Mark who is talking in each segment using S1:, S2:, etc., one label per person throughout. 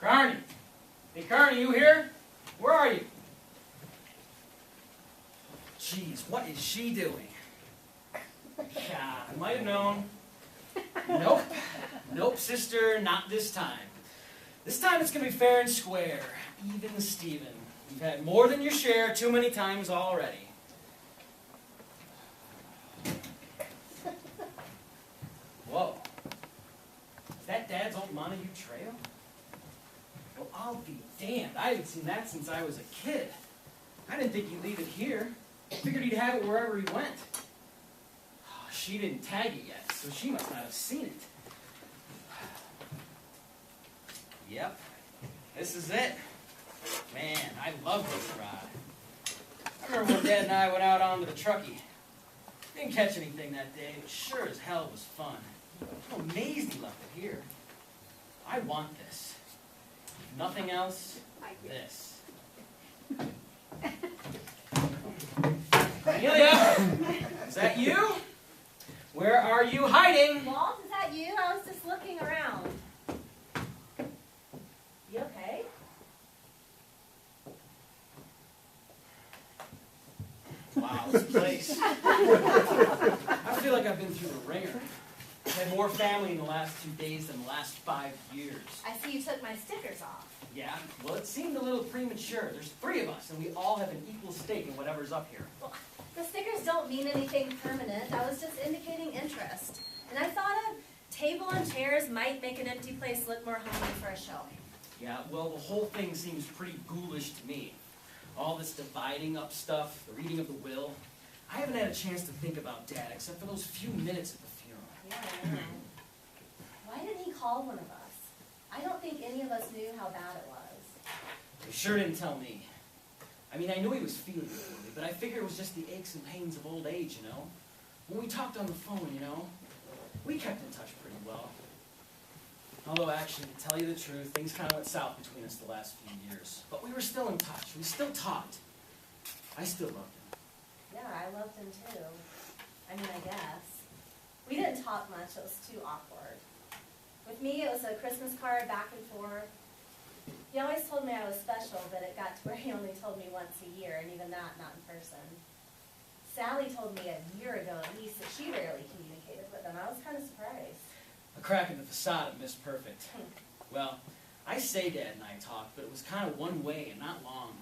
S1: Carney! Hey, Carney, you here? Where are you? Jeez, what is she doing? Yeah, I might have known. Nope. Nope, sister, not this time. This time it's going to be fair and square. Even Steven. You've had more than your share too many times already. Whoa. Is that Dad's old Montague Trail? Well, I'll be damned. I haven't seen that since I was a kid. I didn't think he'd leave it here. I figured he'd have it wherever he went. Oh, she didn't tag it yet, so she must not have seen it. Yep. This is it. Man, I love this ride. I remember when Dad and I went out onto the Truckee. Didn't catch anything that day, but sure as hell was fun. I'm amazed he left it here. I want this. If nothing else, this. Amelia! Is that you? Where are you hiding?
S2: Walt, is that you? I was just looking around. You okay?
S1: Wow, this place. I feel like I've been through the ringer. I've had more family in the last 2 days than the last 5 years.
S2: I see you took my stickers off.
S1: Yeah, well, it seemed a little premature. There's 3 of us, and we all have an equal stake in whatever's up here.
S2: Well, the stickers don't mean anything permanent. I was just indicating interest. And I thought a table and chairs might make an empty place look more homey for a showing.
S1: Yeah, well, the whole thing seems pretty ghoulish to me. All this dividing up stuff, the reading of the will. I haven't had a chance to think about Dad except for those few minutes at the funeral.
S2: Yeah, I know. Why didn't he call one of us? I don't think any of us knew how bad it was.
S1: He sure didn't tell me. I mean, I knew he was feeling poorly, but I figured it was just the aches and pains of old age, you know? When we talked on the phone, you know, we kept in touch pretty well. Although, actually, to tell you the truth, things kind of went south between us the last few years. But we were still in touch. We still talked. I still loved him.
S2: Yeah, I loved him too. I mean, I guess. We didn't talk much. It was too awkward. With me, it was a Christmas card back and forth. He always told me I was special, but it got to where he only told me once a year, and even that, not in person. Sally told me a year ago at least that she rarely communicated with him. I was kind of surprised.
S1: A crack in the facade of Miss Perfect. Well, I say Dad and I talked, but it was kind of one way and not long.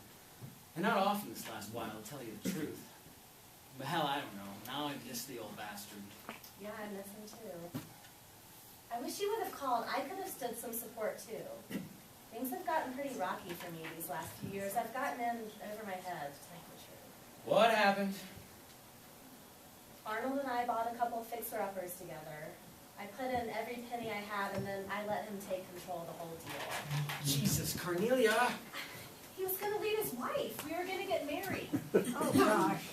S1: And not often this last while, to tell you the truth. But hell, I don't know. Now I miss the old bastard.
S2: Yeah, I miss him too. I wish you would have called. I could have stood some support too. Things have gotten pretty rocky for me these last few years. I've gotten in over my head, to tell you the truth.
S1: What happened?
S2: Arnold and I bought a couple fixer-uppers together. I put in every penny I had, and then I let him take control of the whole deal.
S1: Jesus, Cornelia!
S2: He was going to leave his wife. We were going to get married.
S3: Oh, gosh.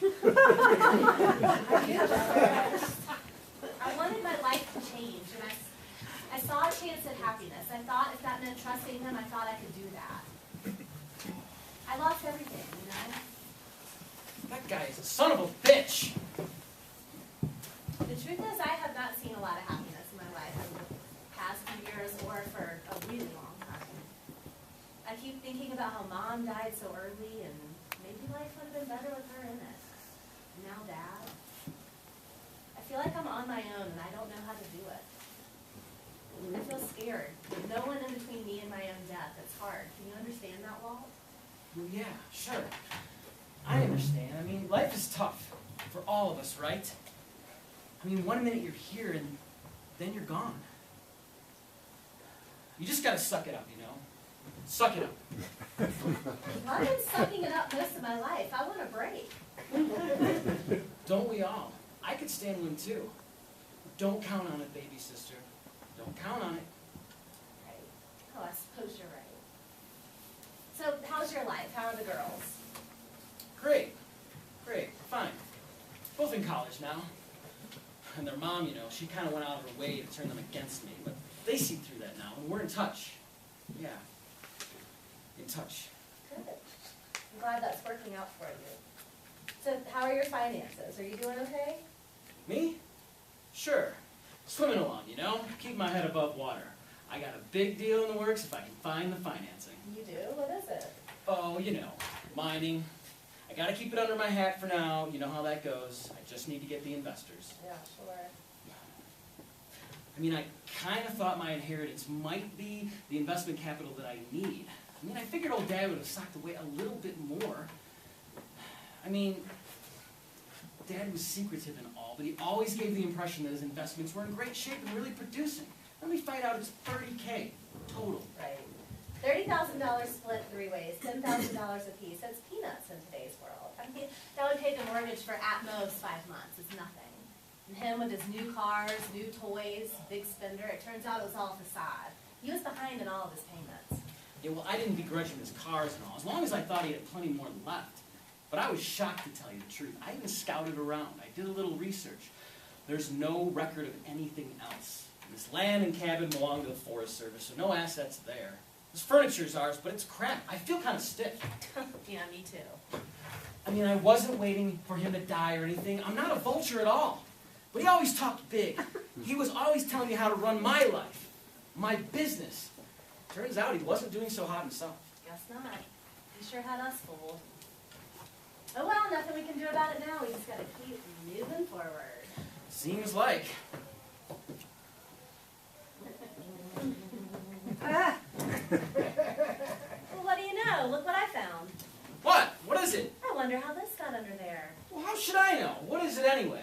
S2: I wanted my life to change, and I saw a chance at happiness. I thought if that meant trusting him, I thought I could do that. I lost everything, you know?
S1: That guy is a son of a bitch!
S2: The truth is, I have not seen a lot of happiness in my life in the past few years or for a really long time. I keep thinking about how Mom died so early, and maybe life would have been better with her in it. And now Dad. I feel like I'm on my own, and I don't know how to do it. I feel scared. With no one in between me and my own death. It's hard. Can you understand that, Walt?
S1: Well, yeah, sure. I understand. I mean, life is tough for all of us, right? I mean, one minute you're here, and then you're gone. You just gotta suck it up, you know? Suck it up.
S2: Well, I've been sucking it up most of my life. I want a break.
S1: Don't we all? I could stand one too. Don't count on it, baby sister. Don't count on it.
S2: Right. Oh, I suppose you're right. So, how's your life? How are the girls?
S1: Great. Great. Fine. Both in college now. And their mom, you know, she kind of went out of her way to turn them against me. But they see through that now, and we're in touch. Yeah. In touch.
S2: Good. I'm glad that's working out for you. So, how are your finances? Are you doing okay?
S1: Me? Sure. Swimming along, you know? Keep my head above water. I got a big deal in the works if I can find the financing.
S2: You do? What is it?
S1: Oh, you know, mining. I gotta keep it under my hat for now. You know how that goes. I just need to get the investors.
S2: Yeah, sure.
S1: I mean, I kind of thought my inheritance might be the investment capital that I need. I mean, I figured old Dad would have socked away a little bit more. I mean, Dad was secretive and all, but he always gave the impression that his investments were in great shape and really producing. Then we find out it's $30K total.
S2: Right. $30,000 split 3 ways, $10,000 a piece. That's peanuts in today's world. I mean, that would pay the mortgage for at most 5 months. It's nothing. And him with his new cars, new toys, big spender, it turns out it was all facade. He was behind in all of his payments.
S1: Yeah, well, I didn't begrudge him his cars and all, as long as I thought he had plenty more left. But I was shocked, to tell you the truth. I even scouted around. I did a little research. There's no record of anything else. This land and cabin belong to the Forest Service, so no assets there. This furniture's ours, but it's crap. I feel kind of stiff.
S2: Yeah, me too.
S1: I mean, I wasn't waiting for him to die or anything. I'm not a vulture at all. But he always talked big. He was always telling me how to run my life, my business. Turns out he wasn't doing so hot himself.
S2: Guess not. He sure had us fooled. Oh well, nothing we can do about it now. We just gotta keep moving forward.
S1: Seems like.
S2: Well, what do you know? Look what I found.
S1: What? What is it?
S2: I wonder how this got under there.
S1: Well, how should I know? What is it anyway?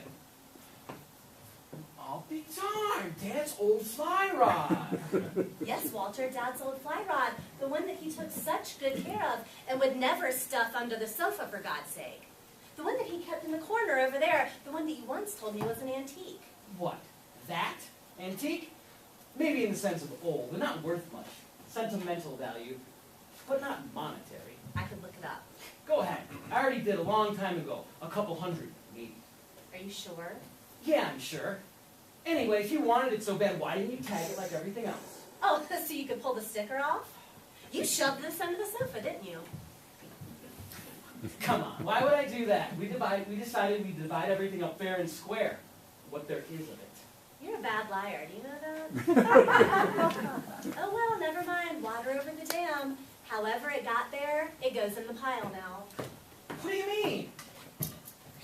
S1: I'll be darned. Dad's old fly rod.
S2: Yes, Walter, Dad's old fly rod. The one that he took such good care of and would never stuff under the sofa, for God's sake. The one that he kept in the corner over there. The one that you once told me was an antique.
S1: What? That? Antique? Maybe in the sense of old, but not worth much. Sentimental value, but not monetary.
S2: I could look it up.
S1: Go ahead. I already did a long time ago. A couple hundred, maybe.
S2: Are you sure?
S1: Yeah, I'm sure. Anyway, if you wanted it so bad, why didn't you tag it like everything else?
S2: Oh, so you could pull the sticker off? You shoved this under the sofa, didn't you?
S1: Come on, why would I do that? We decided we'd divide everything up fair and square. What there is of it.
S2: You're a bad liar. Do you know that? Oh, well, never mind. Water over the dam. However it got there, it goes in the pile now.
S1: What do you mean?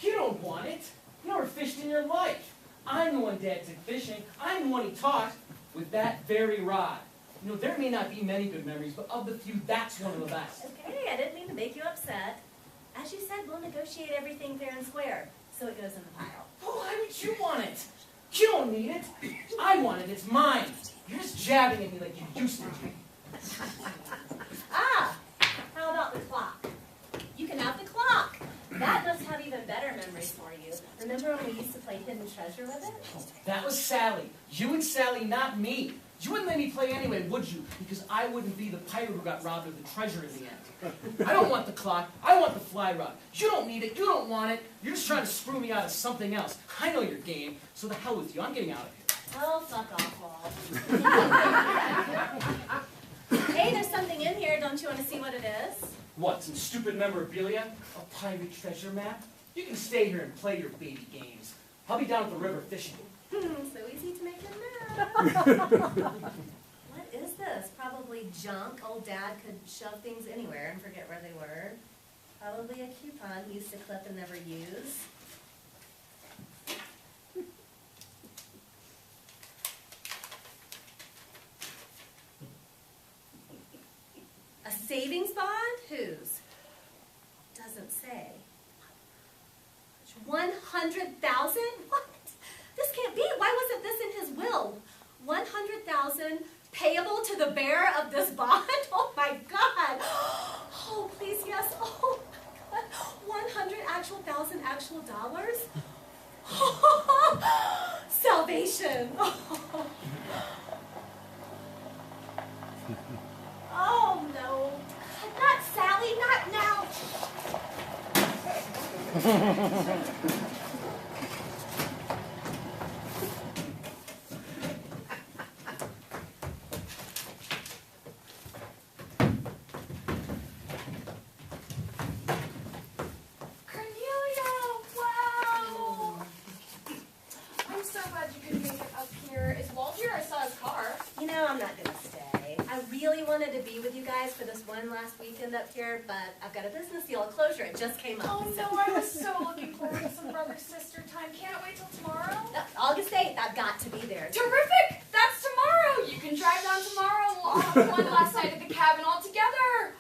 S1: You don't want it. You never fished in your life. I'm the one Dad took fishing. I'm the one he taught with that very rod. You know, there may not be many good memories, but of the few, that's one of the best.
S2: Okay, I didn't mean to make you upset. As you said, we'll negotiate everything fair and square, so it goes in the pile.
S1: Well, why would you want it? You don't need it. I want it. It's mine. You're just jabbing at me like you used to do.
S2: Ah, how about the clock? You can have the clock. That must have even better memories for you. Remember when we used to play hidden treasure with it?
S1: That was Sally. You and Sally, not me. You wouldn't let me play anyway, would you? Because I wouldn't be the pirate who got robbed of the treasure in the end. I don't want the clock. I want the fly rod. You don't need it. You don't want it. You're just trying to screw me out of something else. I know your game, so the hell with you. I'm getting out of here.
S2: Oh, fuck off, Walt. Hey, there's something in here. Don't you want to see what it is?
S1: What, some stupid memorabilia? A pirate treasure map? You can stay here and play your baby games. I'll be down at the river fishing.
S2: So easy to make him mad. What is this? Probably junk. Old Dad could shove things anywhere and forget where they were. Probably a coupon he used to clip and never use. A savings bond? Whose? Doesn't say. 100,000? What? This can't be. Why wasn't this in his will? 100,000 payable to the bearer of this bond? Oh my God! Oh please, yes. Oh my God! 100 actual dollars? Salvation! Oh no! Not Sally! Not now! I'm not gonna really wanted to be with you guys for this one last weekend up here, but I've got a business deal at closure. It just came up.
S3: Oh no, I was so looking forward to some brother-sister time. Can't wait till tomorrow.
S2: August 8th, I've got to be there.
S3: Terrific! That's tomorrow! You can drive down tomorrow and we'll all have one last night at the cabin all together.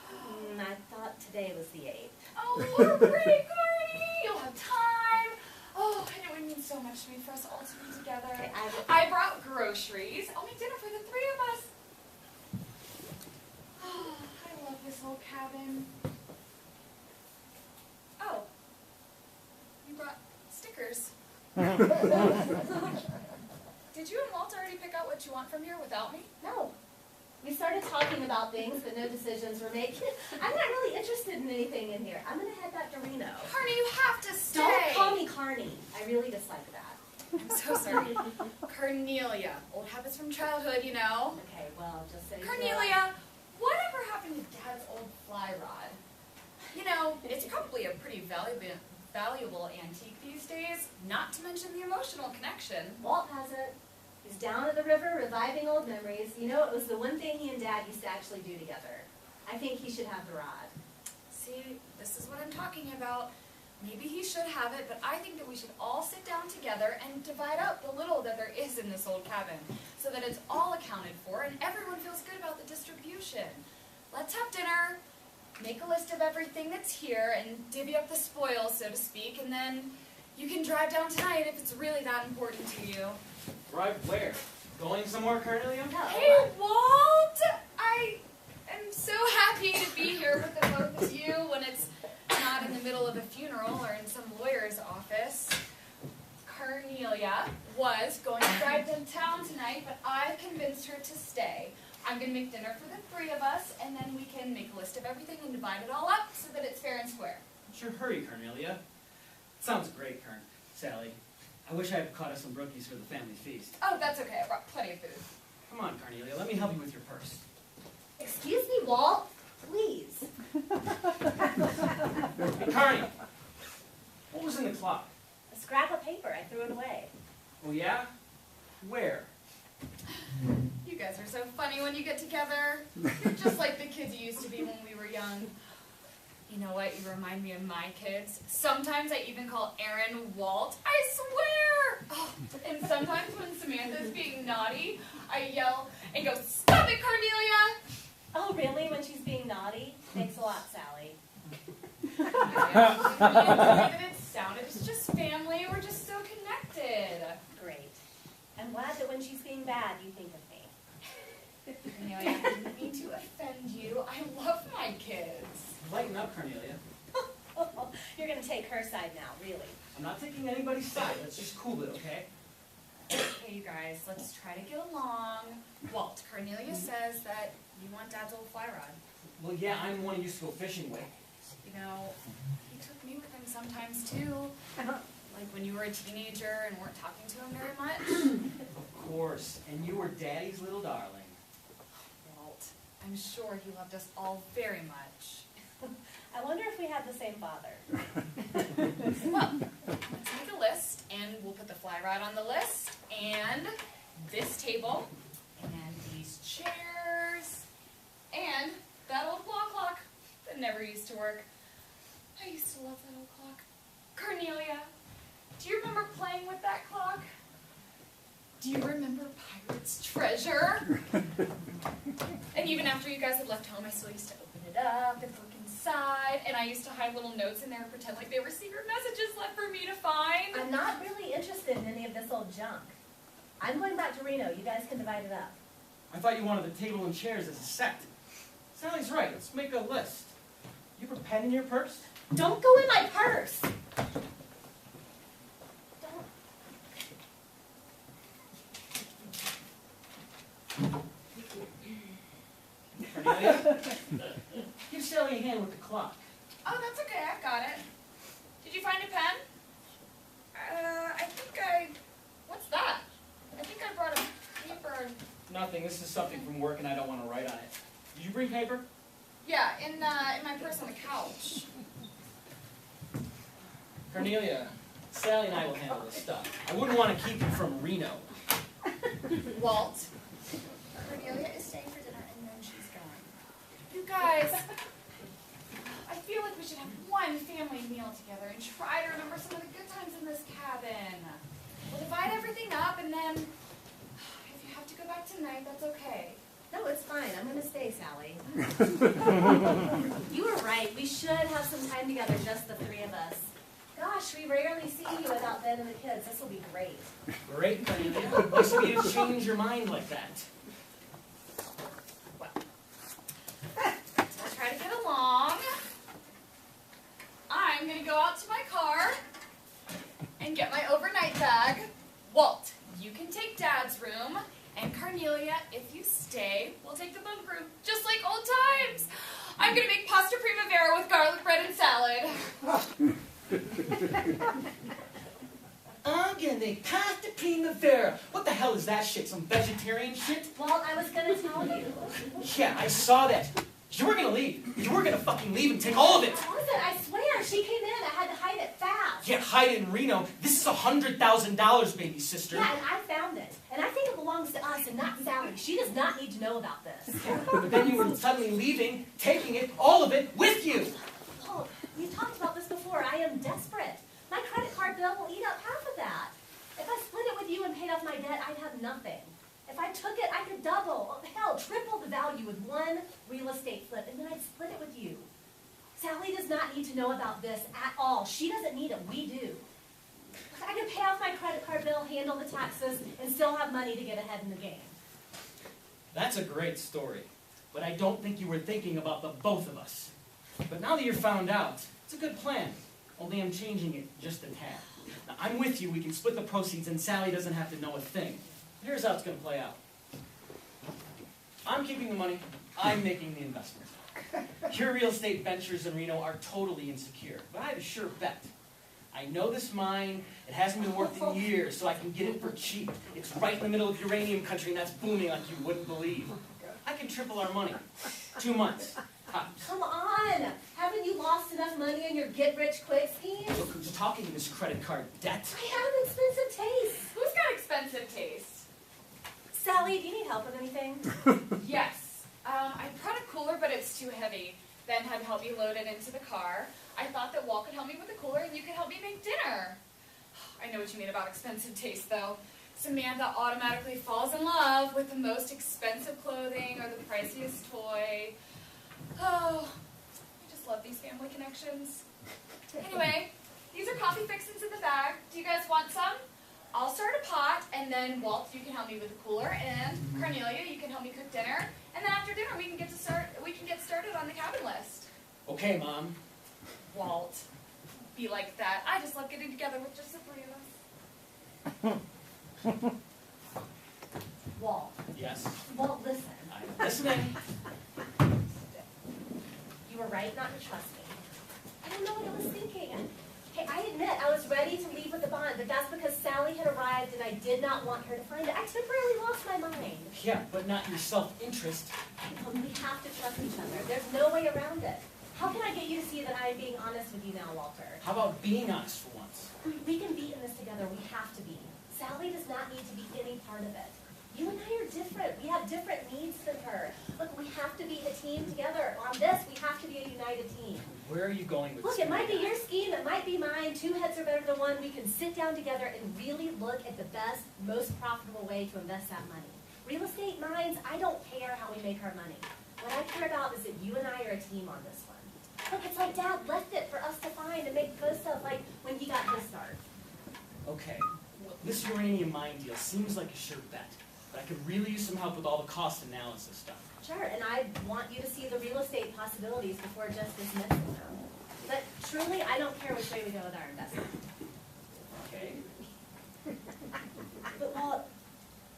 S2: I thought today was the 8th.
S3: Oh, hooray, Carney! You'll have time. Oh, and it would mean so much to me for us all to be together.
S2: Okay,
S3: I brought groceries. I'll make dinner for the three of us. Oh, I love this old cabin. Oh, you brought stickers. Did you and Walt already pick out what you want from here without me?
S2: No. We started talking about things, but no decisions were made. I'm not really interested in anything in here. I'm going to head back to Reno.
S3: Carney, you have to stay.
S2: Don't call me Carney. I really dislike that.
S3: I'm so sorry. Cornelia. Old habits from childhood, you know.
S2: Okay, well, just say
S3: Cornelia, whatever happened to Dad's old fly rod? You know, it's probably a pretty valuable antique these days, not to mention the emotional connection.
S2: Walt has it. He's down at the river reviving old memories. You know, it was the one thing he and Dad used to actually do together. I think he should have the rod.
S3: See, this is what I'm talking about. Maybe he should have it, but I think that we should all sit down together and divide up the little that there is in this old cabin so that it's all accounted for and everyone feels good about the distribution. Let's have dinner, make a list of everything that's here, and divvy up the spoils, so to speak, and then you can drive down tonight if it's really that important to you.
S1: Drive where? Going somewhere, Cornelia?
S2: No.
S3: Hey, Walt! I am so happy to be here with the both of you when it's not in the middle of a funeral or in some lawyer's office. Cornelia was going to drive to town tonight, but I've convinced her to stay. I'm going to make dinner for the three of us, and then we can make a list of everything and divide it all up so that it's fair and square.
S1: What's your hurry, Cornelia? Sounds great, Sally. I wish I had caught us some brookies for the family feast.
S3: Oh, that's okay. I brought plenty of food.
S1: Come on, Cornelia, let me help you with your purse.
S2: Excuse me, Walt. Please.
S1: Hey, Carney, what was in the clock?
S2: A scrap of paper. I threw it away.
S1: Oh, yeah? Where?
S3: You guys are so funny when you get together. You're just like the kids you used to be when we were young. You know what? You remind me of my kids. Sometimes I even call Aaron Walt. I swear! Oh, and sometimes when Samantha's being naughty, I yell and go, "Stop it, Cornelia!"
S2: Oh, really? When she's being naughty? Thanks a lot, Sally.
S3: The way that it sounded, it's just family. We're just so connected.
S2: Great. I'm glad that when she's being bad, you think of me.
S3: Cornelia, I didn't mean to offend you. I love my kids.
S1: Lighten up, Cornelia.
S2: You're going to take her side now, really.
S1: I'm not taking anybody's side. Let's just cool it, okay?
S3: Hey, you guys, let's try to get along. Walt, Cornelia says that you want Dad's old fly rod.
S1: Well, yeah, I'm one he used to go fishing with.
S3: You know, he took me with him sometimes, too. Like when you were a teenager and weren't talking to him very much.
S1: Of course, and you were Daddy's little darling.
S3: Walt, I'm sure he loved us all very much.
S2: I wonder if we have the same father.
S3: Well, let's make a list, and we'll put the fly rod on the list, and this table, and these chairs, and that old wall clock that never used to work. I used to love that old clock. Cornelia, do you remember playing with that clock? Do you remember Pirate's Treasure? And even after you guys had left home, I still used to open it up and look inside, and I used to hide little notes in there and pretend like they were secret messages left for me to find.
S2: I'm not really interested in any of this old junk. I'm going back to Reno. You guys can divide it up.
S1: I thought you wanted the table and chairs as a set. Sally's right. Let's make a list. You have a pen in your purse?
S2: Don't go in my purse!
S1: Cornelia? Give Sally a hand with the clock.
S3: Oh, that's okay. I've got it. Did you find a pen? What's that? I think I brought a paper.
S1: Nothing. This is something from work and I don't want to write on it. Did you bring paper?
S3: Yeah, in my purse on the couch.
S1: Cornelia, Sally and I will handle this stuff. I wouldn't want to keep you from Reno.
S3: Walt. Cornelia is staying for dinner, and then she's
S2: We rarely see you without Ben and the kids. This will be great.
S1: Great plan. Nice of you to change your mind like that.
S3: Well, we'll try to get along. I'm going to go out to my car and get my overnight bag. Walt, you can take Dad's room. And Cornelia, if you stay, we'll take the bunk room, just like old times. I'm going to make pasta primavera with garlic bread and salad.
S1: I'm gonna make pasta primavera. What the hell is that shit? Some vegetarian shit?
S2: Well, I was gonna tell you.
S1: Yeah, I saw that. You were gonna leave. You were gonna fucking leave and take all of it.
S2: I wasn't, I swear. She came in. I had to hide it fast.
S1: Yeah, hide it in Reno. This is $100,000, baby sister.
S2: Yeah, and I found it. And I think it belongs to us and not Sally. She does not need to know about this.
S1: But then you were suddenly leaving, taking it, all of it, with you.
S2: Oh, we've talked about this before. I am desperate. My credit card bill will eat up half of that. If I split it with you and paid off my debt, I'd have nothing. If I took it, I could double, hell, triple the value with one real estate flip, and then I'd split it with you. Sally does not need to know about this at all. She doesn't need it. We do. I can pay off my credit card bill, handle the taxes, and still have money to get ahead in the game.
S1: That's a great story. But I don't think you were thinking about the both of us. But now that you're found out, it's a good plan. Only I'm changing it just a tad. Now, I'm with you. We can split the proceeds, and Sally doesn't have to know a thing. Here's how it's going to play out. I'm keeping the money. I'm making the investment. Your real estate ventures in Reno are totally insecure, but I have a sure bet. I know this mine. It hasn't been worked in years, so I can get it for cheap. It's right in the middle of uranium country, and that's booming like you wouldn't believe. I can triple our money. 2 months. Tops.
S2: Come on! Haven't you lost enough money in your get-rich-quick scheme?
S1: Look who's talking this credit card debt.
S2: I have expensive taste.
S3: Who's got expensive taste?
S2: Sally, do you need help with anything?
S3: Yes. I brought a cooler, but it's too heavy. Ben had helped me load it into the car. I thought that Walt could help me with the cooler, and you could help me make dinner. I know what you mean about expensive taste, though. Samantha automatically falls in love with the most expensive clothing or the priciest toy. Oh, I just love these family connections. Anyway, these are coffee fixins in the bag. Do you guys want some? I'll start a pot, and then Walt, you can help me with the cooler, and Cornelia, you can help me cook dinner. And then after dinner, we can get started on the cabin list.
S1: Okay, Mom.
S3: Walt, be like that. I just love getting together with just the three of us.
S2: Walt.
S1: Yes.
S2: Walt, listen.
S1: I'm listening.
S2: You were right not to trust me. I don't know what I was thinking. Hey, I admit I was ready to leave with the bond, but that's because Sally had arrived and I did not want her to find it. I temporarily lost my mind.
S1: Yeah, but not your self-interest.
S2: We have to trust each other. There's no way around it. How can I get you to see that I am being honest with you now, Walter?
S1: How about being honest for once?
S2: We can be in this together. We have to be. Sally does not need to be any part of it. You and I are different. We have different needs than her. Look, we have to be a team together. On this, we have to be a united team.
S1: Where are you going with
S2: Look,
S1: this?
S2: it might be your scheme, it might be mine. 2 heads are better than one. We can sit down together and really look at the best, most profitable way to invest that money. Real estate mines, I don't care how we make our money. What I care about is that you and I are a team on this one. Look, it's like Dad left it for us to find and make good stuff like when he got his start.
S1: Okay, well, this uranium mine deal seems like a sure bet, but I could really use some help with all the cost analysis stuff.
S2: Sure, and I want you to see the real estate possibilities before just dismissing them. But truly, I don't care which way we go with our investment.
S1: Okay.
S2: But Walt,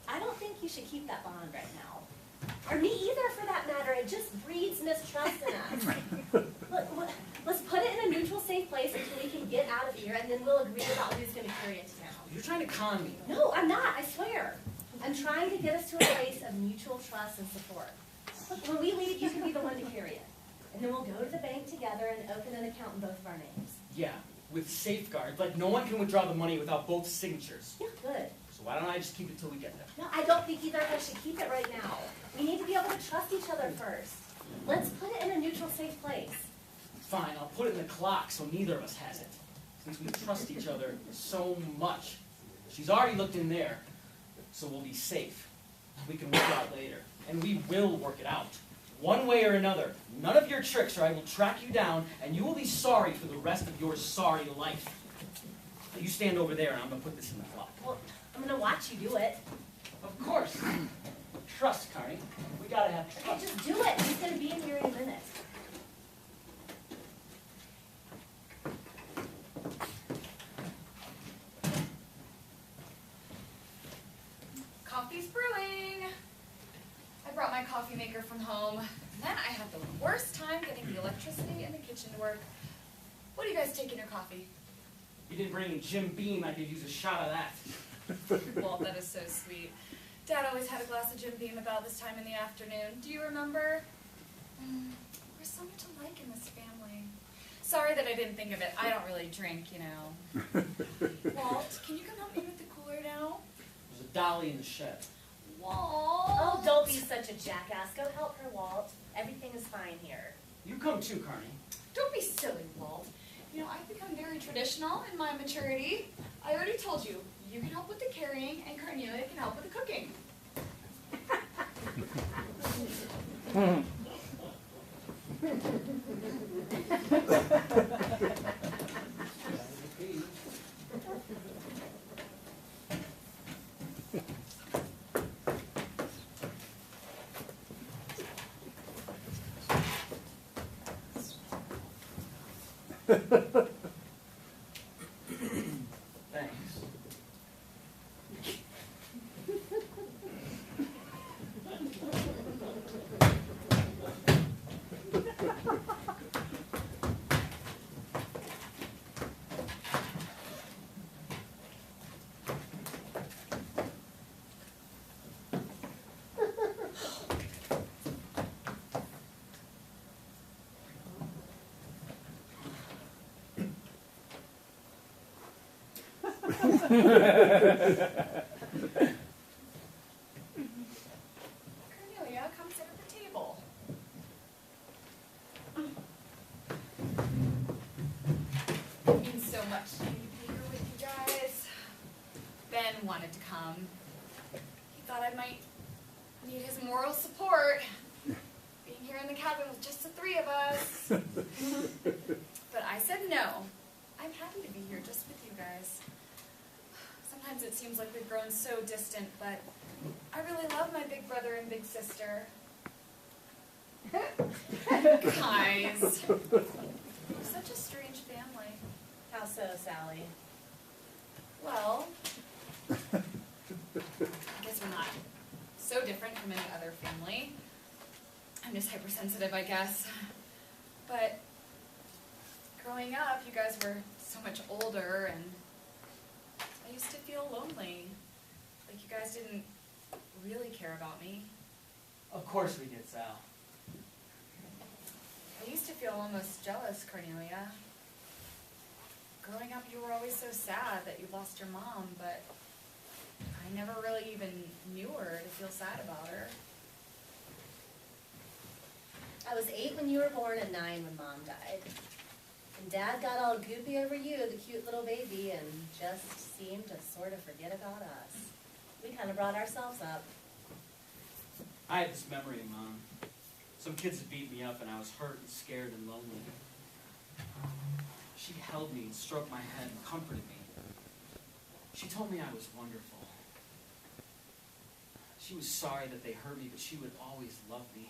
S2: I don't think you should keep that bond right now. Or me either, for that matter. It just breeds mistrust in us. Look, let's put it in a neutral, safe place until we can get out of here, and then we'll agree about who's going to carry it to town.
S1: You're trying to con me.
S2: No, I'm not, I swear. I'm trying to get us to a place of mutual trust and support. Look, when we leave, you can be the one to carry it. And then we'll go to the bank together and open an account in both of our names.
S1: Yeah, with safeguards. Like, no one can withdraw the money without both signatures.
S2: Yeah, good.
S1: So why don't I just keep it till we get there?
S2: No, I don't think either of us should keep it right now. We need to be able to trust each other first. Let's put it in a neutral, safe place.
S1: Fine, I'll put it in the clock so neither of us has it. Since we trust each other so much. She's already looked in there, so we'll be safe. We can work it out later. And we will work it out. One way or another. None of your tricks, or I will track you down, and you will be sorry for the rest of your sorry life. You stand over there and I'm gonna put this in the clock.
S2: Well, I'm gonna watch you do it.
S1: Of course. Trust, Carney. We gotta have
S2: Okay,
S1: trust.
S2: just do it. He's gonna be in here in a minute.
S3: Coffee's brewing. I brought my coffee maker from home. And then I had the worst time getting the electricity in the kitchen to work. What do you guys take in your coffee?
S1: You didn't bring any Jim Beam, I could use a shot of that.
S3: Walt, that is so sweet. Dad always had a glass of Jim Beam about this time in the afternoon. Do you remember? There's so much alike in this family. Sorry that I didn't think of it. I don't really drink, you know. Walt, can you come help me with the cooler now?
S1: There's a dolly in the shed.
S3: Walt!
S2: Oh, don't be such a jackass. Go help her, Walt. Everything is fine here.
S1: You come too, Carney.
S3: Don't be silly, Walt. You know, I've become very traditional in my maturity. I already told you, you can help with the carrying, and Cornelia can help with the cooking.
S1: Thanks.
S3: Cornelia, come sit at the table. It means so much to me to be here with you guys. Ben wanted to come. He thought I might need his moral support. Being here in the cabin with just the three of us. But I said no. I'm happy to be here just with you guys. Sometimes it seems like we've grown so distant, but I really love my big brother and big sister. Guys, we're such a strange family.
S2: How so, Sally?
S3: Well, I guess we're not so different from any other family. I'm just hypersensitive, I guess. But growing up, you guys were so much older, and I used to feel lonely. Like you guys didn't really care about me.
S1: Of course we did, Sal.
S3: I used to feel almost jealous, Cornelia. Growing up, you were always so sad that you lost your mom, but I never really even knew her to feel sad about her.
S2: I was 8 when you were born and 9 when Mom died. And Dad got all goopy over you, the cute little baby, and just seemed to sort of forget about us. We kind of brought ourselves up.
S1: I had this memory of Mom. Some kids had beat me up and I was hurt and scared and lonely. She held me and stroked my head and comforted me. She told me I was wonderful. She was sorry that they hurt me, but she would always love me.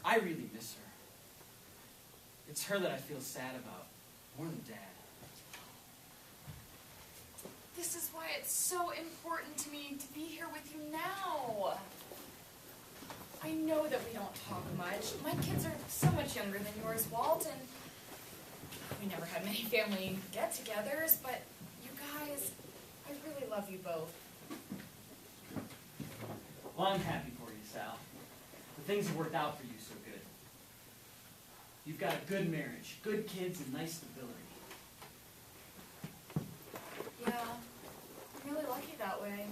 S1: I really miss her. It's her that I feel sad about, more than Dad.
S3: This is why it's so important to me to be here with you now. I know that we don't talk much. My kids are so much younger than yours, Walt, and we never had many family get-togethers, but you guys, I really love you both.
S1: Well, I'm happy for you, Sal. The things have worked out for you so good. You've got a good marriage, good kids, and nice stability.
S3: Yeah, I'm really lucky that way.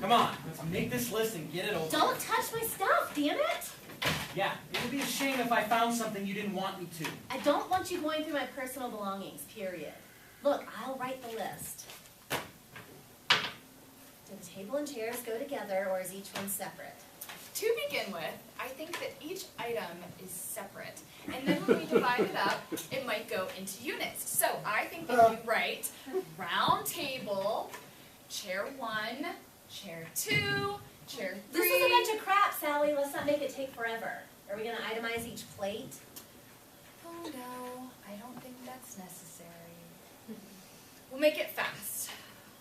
S1: Come on, let's make this list and get it over.
S2: Don't touch my stuff, damn it!
S1: Yeah, it would be a shame if I found something you didn't want me to.
S2: I don't want you going through my personal belongings, period. Look, I'll write the list. Do the table and chairs go together, or is each one separate?
S3: to begin with, I think that each item is separate. And then when we divide it up, it might go into units. So I think that you write round table, chair 1, chair 2, chair 3.
S2: This is a bunch of crap, Sally. Let's not make it take forever. Are we going to itemize each plate?
S3: Oh no, I don't think that's necessary. We'll make it fast.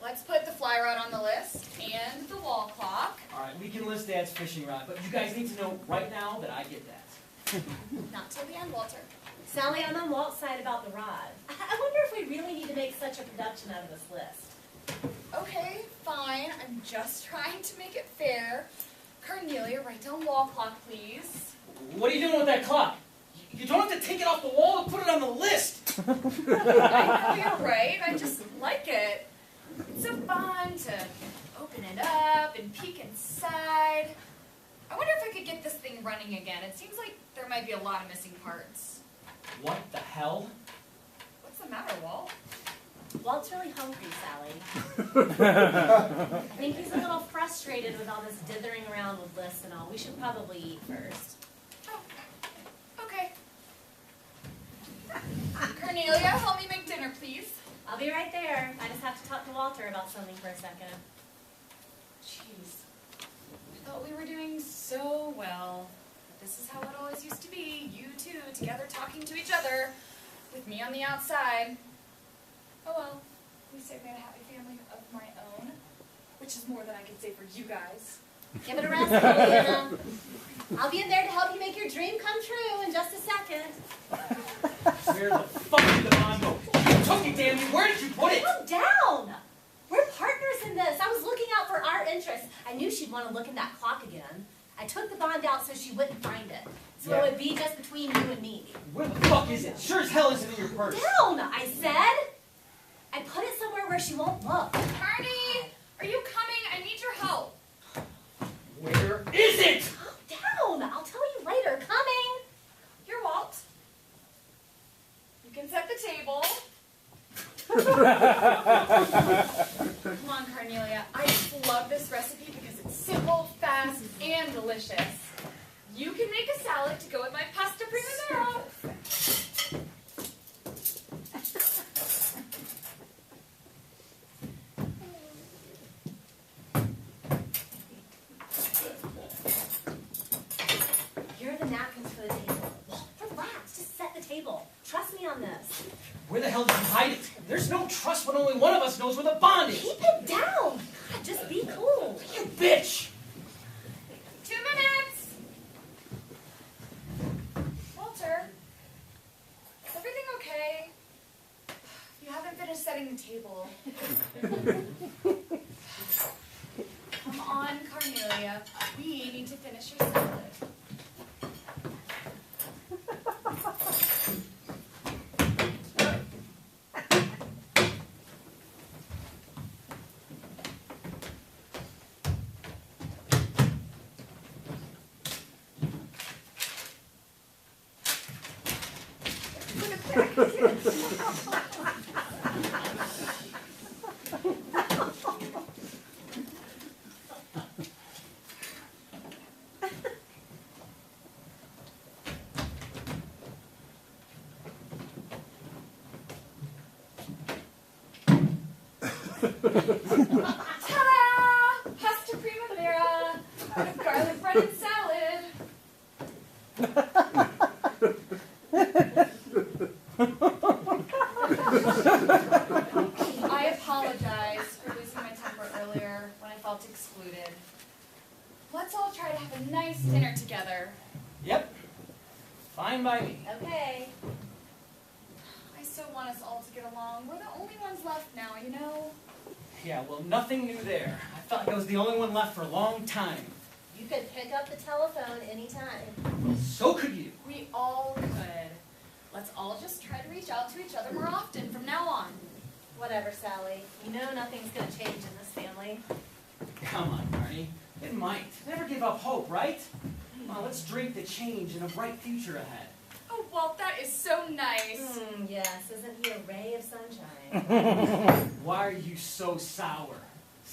S3: Let's put the fly rod on the list and the wall clock.
S1: All right, we can list Dad's fishing rod, but you guys need to know right now that I get that.
S3: Not till the end, Walter.
S2: Sally, I'm on Walt's side about the rod. I wonder if we really need to make such a production out of this list.
S3: Okay, fine. I'm just trying to make it fair. Cornelia, write down wall clock, please.
S1: What are you doing with that clock? You don't have to take it off the wall and put it on the list.
S3: I know you're right. I just like it. It's so fun to open it up and peek inside. I wonder if I could get this thing running again. It seems like there might be a lot of missing parts.
S1: What the hell?
S3: What's the matter, Walt?
S2: Walt's really hungry, Sally. I think he's a little frustrated with all this dithering around with lists and all. We should probably eat first.
S3: Oh, okay. Cornelia, help me make dinner, please.
S2: I'll be right there. I just have to talk to Walter about something for a second.
S3: Jeez. I thought we were doing so well. But this is how it always used to be. You two together talking to each other, with me on the outside. Oh well. At least I've got a happy family of my own, which is more than I can say for you guys.
S2: Give it a rest, Juliana. I'll be in there to help you make your dream come true in just a second.
S1: Where the fuck did the bond go? You took it, damn you. Where did you put it?
S2: Calm down. We're partners in this. I was looking out for our interests. I knew she'd want to look in that clock again. I took the bond out so she wouldn't find it. So
S1: Yeah.
S2: it would be just between you and me.
S1: Where the fuck is it? Sure as hell isn't in your purse.
S2: Down, I said. I put it somewhere where she won't look.
S3: Carney, are you coming? I need your help.
S1: Where is it?
S2: Calm down. I'll tell you later. Coming.
S3: Here, Walt. You can set the table. Come on, Cornelia. I just love this recipe because it's simple, fast, and delicious. You can make a salad to go with my pasta primavera.
S2: Here are the napkins for the table. Relax. Just set the table. Trust me on this.
S1: Where the hell did you hide it? There's no trust when only one of us knows where the bond is.
S2: Keep it down. God, just be cool.
S1: You bitch!
S3: 2 minutes. Walter, is everything okay? You haven't finished setting the table. Come on, Cornelia. We need to finish your salad. Ta-da! Pasta primavera with garlic bread and salad. I apologize for losing my temper earlier when I felt excluded. Let's all try to have a nice dinner together.
S1: Yep. Fine by me.
S2: Okay.
S3: I so want us all to get along. We're the only ones left now, you know?
S1: Yeah, well, nothing new there. I felt like I was the only one left for a long time.
S2: You could pick up the telephone anytime.
S1: So could you.
S3: We all could. Let's all just try to reach out to each other more often from now on.
S2: Whatever, Sally. You know nothing's going to change in this family.
S1: Come on, Barney. It might. Never give up hope, right? Come on, let's drink the change and a bright future ahead.
S3: Oh, Walt, that is so nice.
S2: Yes, isn't he a ray of sunshine?
S1: Why are you so sour?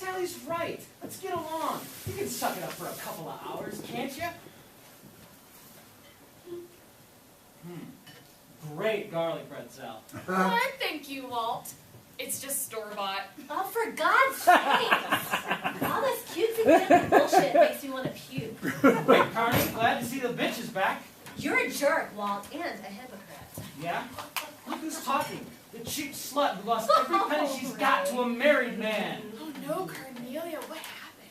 S1: Sally's right. Let's get along. You can suck it up for a couple of hours, can't you? Great garlic bread, Sal.
S3: Why, thank you, Walt. It's just store-bought.
S2: Oh, for God's sake! All this cutesy family bullshit makes me want to puke.
S1: Wait, Carney, glad to see the bitch is back.
S2: You're a jerk, Walt, and a hypocrite.
S1: Yeah? Look who's talking. The cheap slut who lost every penny she's got to a married man.
S3: Oh no, Cornelia, what happened?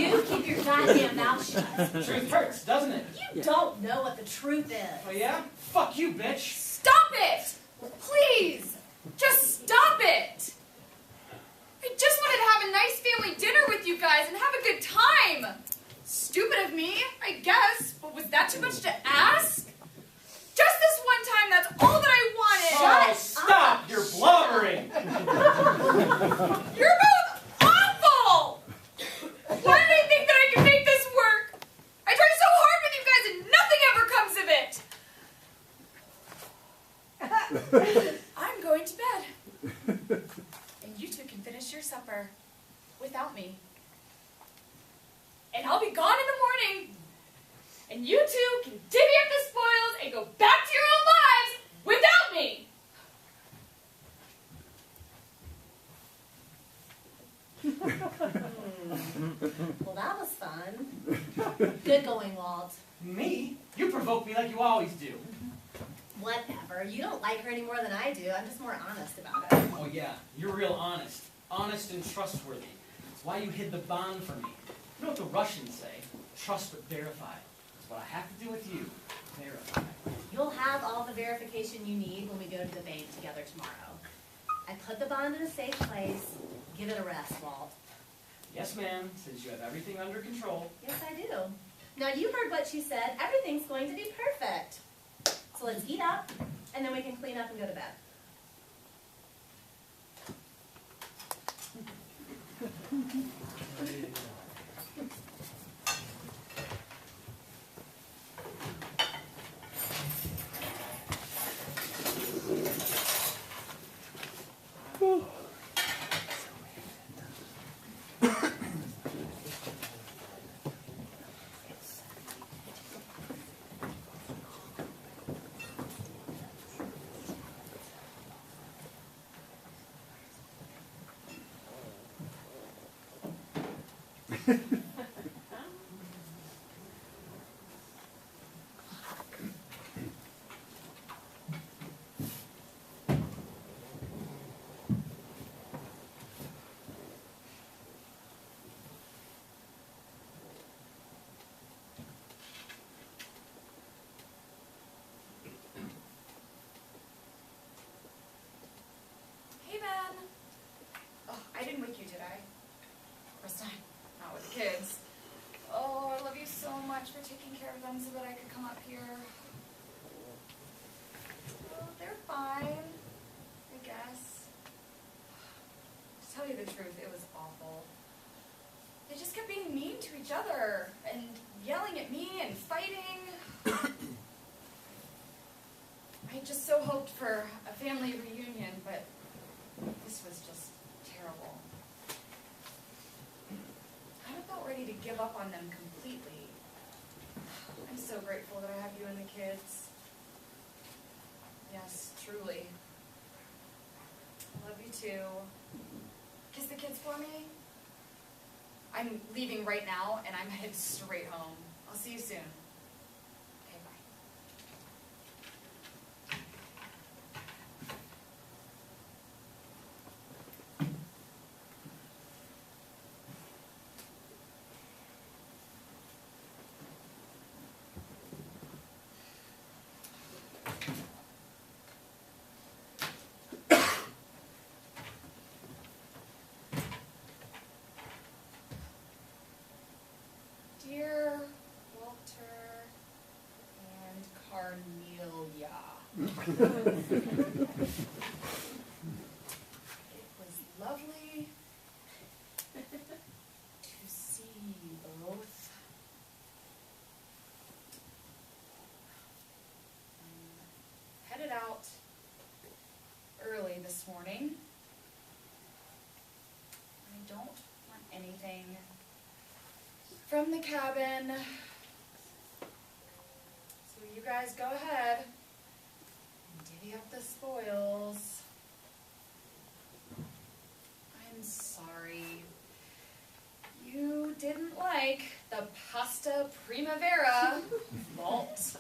S2: You keep your goddamn mouth shut.
S1: Truth hurts, doesn't it?
S2: You don't know what the truth is.
S1: Oh yeah? Fuck you, bitch.
S3: Stop it! Please! Just stop it! I just wanted to have a nice family dinner with you guys and have a good time. Stupid of me, I guess, but was that too much to ask? Just this one time, that's all that I wanted.
S1: Oh, stop! You're blubbering.
S3: You're both awful! Why did I think that I could make this work? I try so hard with you guys and nothing ever comes of it. I'm going to bed. And you two can finish your supper without me. And I'll be gone in the morning. And you two can divvy up the spoils and go back to your own lives without me.
S2: Well, that was fun. Good going, Walt.
S1: Me? You provoke me like you always do.
S2: Whatever. You don't like her any more than I do. I'm just more honest about it.
S1: Oh yeah, you're real honest. Honest and trustworthy. It's why you hid the bond from me. You know what the Russians say? Trust but verify. That's what I have to do with you. Verify.
S2: You'll have all the verification you need when we go to the bank together tomorrow. I put the bond in a safe place. Give it a rest, Walt.
S1: Yes, ma'am, since you have everything under control.
S2: Yes, I do. Now, you heard what she said. Everything's going to be perfect. So let's eat up, and then we can clean up and go to bed.
S3: Hey, man. Oh, I didn't wake you, did I? Of course not with the kids. Oh, I love you so much for taking care of them so that I could come up here. Oh, they're fine, I guess. To tell you the truth, it was awful. They just kept being mean to each other and yelling at me and fighting. I just so hoped for a family reunion, but this was just terrible. I'm about ready to give up on them completely. I'm so grateful that I have you and the kids. Yes, truly. I love you too. Kiss the kids for me. I'm leaving right now, and I'm headed straight home. I'll see you soon. Okay, bye. Dear Walter and Cornelia, it was lovely to see you both. I'm headed out early this morning. anything from the cabin. So you guys go ahead and divvy up the spoils. I'm sorry. You didn't like the pasta primavera vault.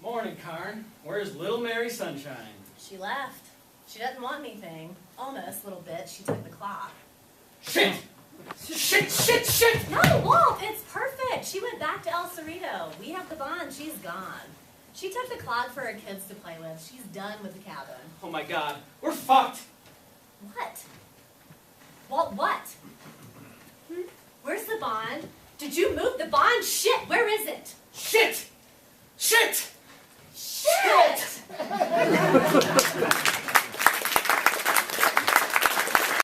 S1: Morning, Karn. Where's little Mary Sunshine?
S2: She left. She doesn't want anything. Almost, little bit. She took the clock.
S1: Shit! Shit!
S2: No, Wolf, it's perfect. She went back to El Cerrito. We have the bond. She's gone. She took the clock for her kids to play with. She's done with the cabin.
S1: Oh my God, we're fucked!
S2: What? Walt, what? Where's the bond? Did you move the bond? Shit, where is it?
S1: Shit!
S2: Shit!